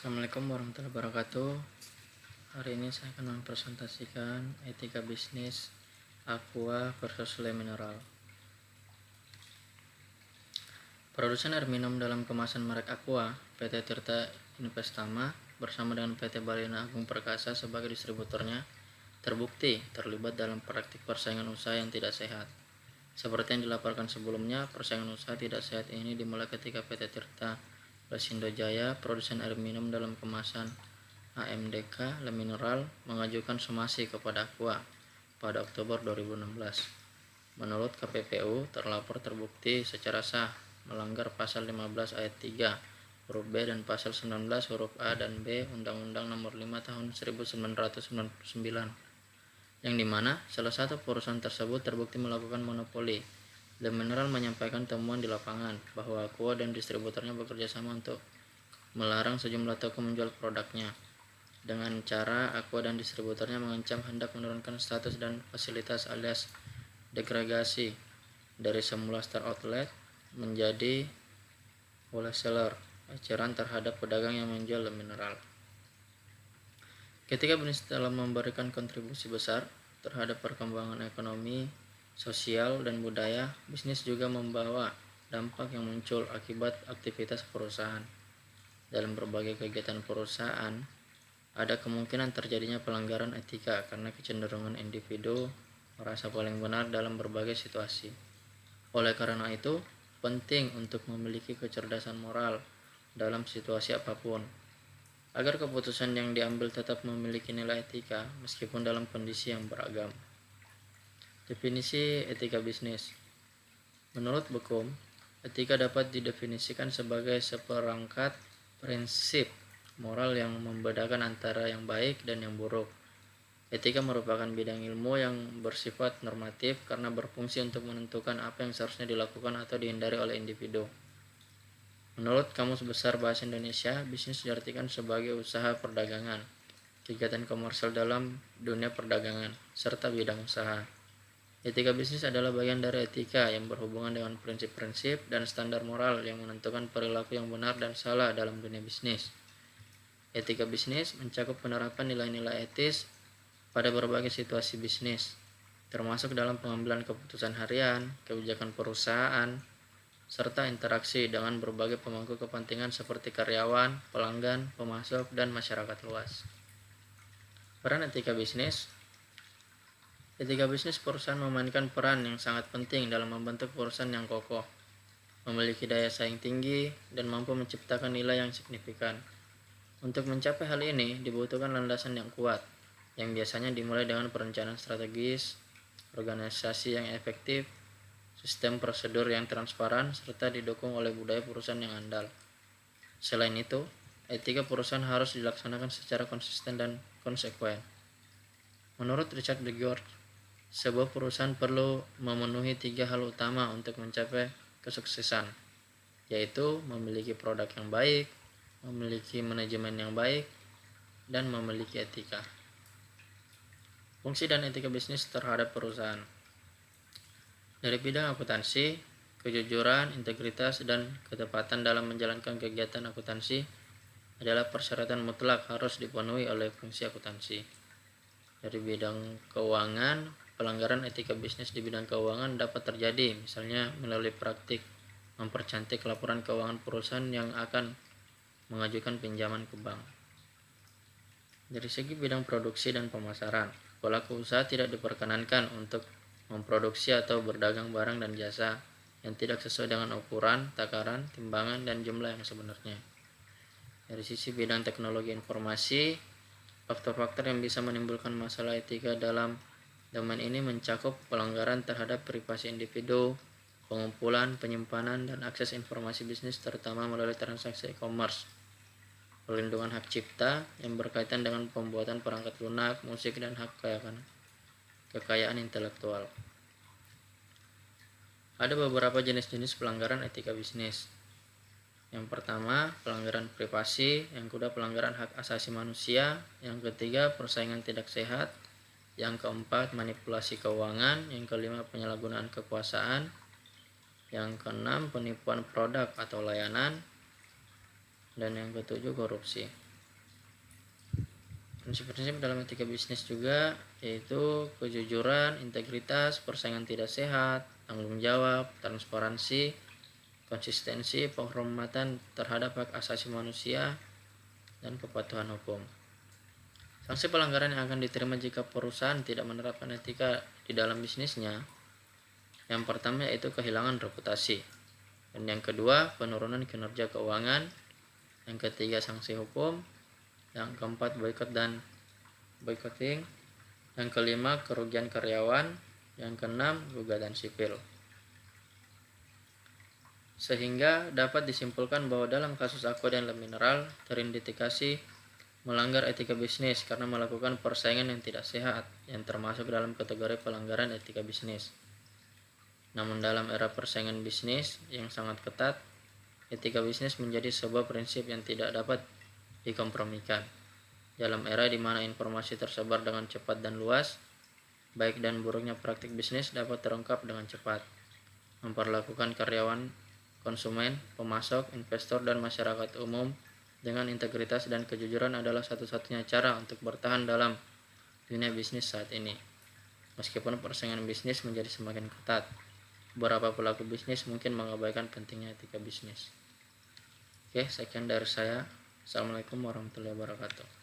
Assalamualaikum warahmatullahi wabarakatuh. Hari ini saya akan mempresentasikan etika bisnis Aqua versus Le Mineral. Produsen air minum dalam kemasan merek Aqua, PT Tirta Investama bersama dengan PT Balina Agung Perkasa sebagai distributornya terbukti terlibat dalam praktik persaingan usaha yang tidak sehat. Seperti yang dilaporkan sebelumnya, persaingan usaha tidak sehat ini dimulai ketika PT Tirta Lesindo Jaya, produsen air minum dalam kemasan AMDK Le Mineral, mengajukan somasi kepada Aqua pada Oktober 2016. Menurut KPPU, terlapor terbukti secara sah melanggar pasal 15 ayat 3 huruf B dan pasal 19 huruf A dan B Undang-Undang Nomor 5 Tahun 1999, yang dimana salah satu perusahaan tersebut terbukti melakukan monopoli. Le Mineral menyampaikan temuan di lapangan bahwa Aqua dan distributornya bekerja sama untuk melarang sejumlah toko menjual produknya. Dengan cara Aqua dan distributornya mengancam hendak menurunkan status dan fasilitas alias degradasi dari semula Star Outlet menjadi wholesaler, eceran terhadap pedagang yang menjual Le Mineral. Ketika bisnis telah memberikan kontribusi besar terhadap perkembangan ekonomi, sosial, dan budaya, bisnis juga membawa dampak yang muncul akibat aktivitas perusahaan. Dalam berbagai kegiatan perusahaan, ada kemungkinan terjadinya pelanggaran etika karena kecenderungan individu merasa paling benar dalam berbagai situasi. Oleh karena itu, penting untuk memiliki kecerdasan moral dalam situasi apapun, agar keputusan yang diambil tetap memiliki nilai etika meskipun dalam kondisi yang beragam. Definisi etika bisnis. Menurut Bekum, etika dapat didefinisikan sebagai seperangkat prinsip moral yang membedakan antara yang baik dan yang buruk. Etika merupakan bidang ilmu yang bersifat normatif karena berfungsi untuk menentukan apa yang seharusnya dilakukan atau dihindari oleh individu. Menurut Kamus Besar Bahasa Indonesia, bisnis diartikan sebagai usaha perdagangan, kegiatan komersial dalam dunia perdagangan, serta bidang usaha. Etika bisnis adalah bagian dari etika yang berhubungan dengan prinsip-prinsip dan standar moral yang menentukan perilaku yang benar dan salah dalam dunia bisnis. Etika bisnis mencakup penerapan nilai-nilai etis pada berbagai situasi bisnis, termasuk dalam pengambilan keputusan harian, kebijakan perusahaan, serta interaksi dengan berbagai pemangku kepentingan seperti karyawan, pelanggan, pemasok, dan masyarakat luas. Peran etika bisnis. Etika bisnis perusahaan memainkan peran yang sangat penting dalam membentuk perusahaan yang kokoh, memiliki daya saing tinggi, dan mampu menciptakan nilai yang signifikan. Untuk mencapai hal ini dibutuhkan landasan yang kuat, yang biasanya dimulai dengan perencanaan strategis, organisasi yang efektif, sistem prosedur yang transparan, serta didukung oleh budaya perusahaan yang andal. Selain itu, etika perusahaan harus dilaksanakan secara konsisten dan konsekuen. Menurut Richard de George, sebuah perusahaan perlu memenuhi 3 hal utama untuk mencapai kesuksesan, yaitu memiliki produk yang baik, memiliki manajemen yang baik, dan memiliki etika. Fungsi dan etika bisnis terhadap perusahaan. Dari bidang akuntansi, kejujuran, integritas, dan ketepatan dalam menjalankan kegiatan akuntansi adalah persyaratan mutlak harus dipenuhi oleh fungsi akuntansi. Dari bidang keuangan, pelanggaran etika bisnis di bidang keuangan dapat terjadi, misalnya melalui praktik mempercantik laporan keuangan perusahaan yang akan mengajukan pinjaman ke bank. Dari segi bidang produksi dan pemasaran, pelaku usaha tidak diperkenankan untuk memproduksi atau berdagang barang dan jasa yang tidak sesuai dengan ukuran, takaran, timbangan, dan jumlah yang sebenarnya. Dari sisi bidang teknologi informasi, faktor-faktor yang bisa menimbulkan masalah etika dalam domain ini mencakup pelanggaran terhadap privasi individu, pengumpulan, penyimpanan, dan akses informasi bisnis terutama melalui transaksi e-commerce, perlindungan hak cipta yang berkaitan dengan pembuatan perangkat lunak, musik, dan hak kekayaan intelektual. Ada beberapa jenis-jenis pelanggaran etika bisnis. Yang pertama, pelanggaran privasi, yang kedua pelanggaran hak asasi manusia, yang ketiga persaingan tidak sehat, yang keempat manipulasi keuangan, yang kelima penyalahgunaan kekuasaan, yang keenam penipuan produk atau layanan, dan yang ketujuh korupsi. Prinsip-prinsip dalam etika bisnis juga yaitu kejujuran, integritas, persaingan tidak sehat, tanggung jawab, transparansi, konsistensi, penghormatan terhadap hak asasi manusia, dan kepatuhan hukum. Sanksi pelanggaran yang akan diterima jika perusahaan tidak menerapkan etika di dalam bisnisnya, yang pertama yaitu kehilangan reputasi, dan yang kedua penurunan kinerja keuangan, yang ketiga sanksi hukum, yang keempat boycotting, yang kelima kerugian karyawan, yang keenam gugatan sipil. Sehingga dapat disimpulkan bahwa dalam kasus Aqua dan Le Mineral terindikasi melanggar etika bisnis karena melakukan persaingan yang tidak sehat yang termasuk dalam kategori pelanggaran etika bisnis. Namun dalam era persaingan bisnis yang sangat ketat, etika bisnis menjadi sebuah prinsip yang tidak dapat dikompromikan. Dalam era di mana informasi tersebar dengan cepat dan luas, baik dan buruknya praktik bisnis dapat terungkap dengan cepat. Memperlakukan karyawan, konsumen, pemasok, investor, dan masyarakat umum dengan integritas dan kejujuran adalah satu-satunya cara untuk bertahan dalam dunia bisnis saat ini. Meskipun persaingan bisnis menjadi semakin ketat, beberapa pelaku bisnis mungkin mengabaikan pentingnya etika bisnis. Oke, sekian dari saya. Assalamualaikum warahmatullahi wabarakatuh.